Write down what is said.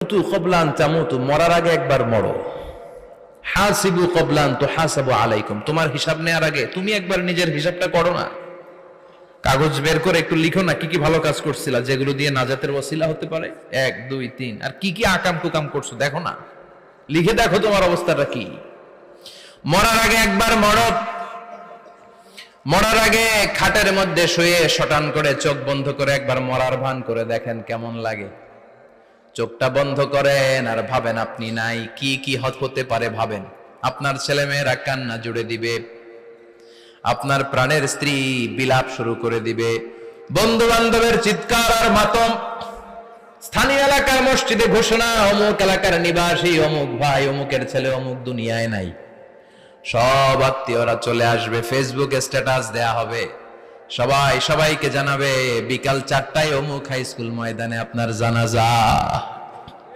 তু কবলান তামুতু, মরার আগে একবার মরো। হাসিবু কবলান তুহাসাবু আলাইকুম, তোমার হিসাব নেওয়ার আগে তুমি একবার নিজের হিসাবটা করো না। কাগজ বের করে একটু লিখো না কি কি ভালো কাজ করছিলা, যেগুলো দিয়ে নাজাতের ওসিলা হতে পারে, 1 2 3, আর কি কি আকাম কুকাম করছো দেখো না, লিখে দেখো তোমার অবস্থাটা কি। মরার আগে একবার মরো। মরার আগে খাটের মধ্যে শুয়ে শটান করে চোখ বন্ধ করে একবার মরার ভান করে দেখেন কেমন লাগে। চোখটা বন্ধ করেন আর ভাবেন আপনি নাই, কি কি হতে পারে ভাবেন। আপনার ছেলে মেয়েরা কান্না জুড়ে দিবে, আপনার প্রাণের স্ত্রী বিলাপ শুরু করে দিবে, বন্ধু বান্ধবের চিৎকার আর মাতম, স্থানীয় এলাকার মসজিদে ঘোষণা, অমুক এলাকার নিবাসী অমুক ভাই অমুকের ছেলে অমুক দুনিয়ায় নাই। সব আত্মীয়রা চলে আসবে, ফেসবুকে স্ট্যাটাস দেয়া হবে, সবাই সবাইকে জানাবে বিকাল 4টায় অমুক হাই স্কুল ময়দানে আপনার জানাজা।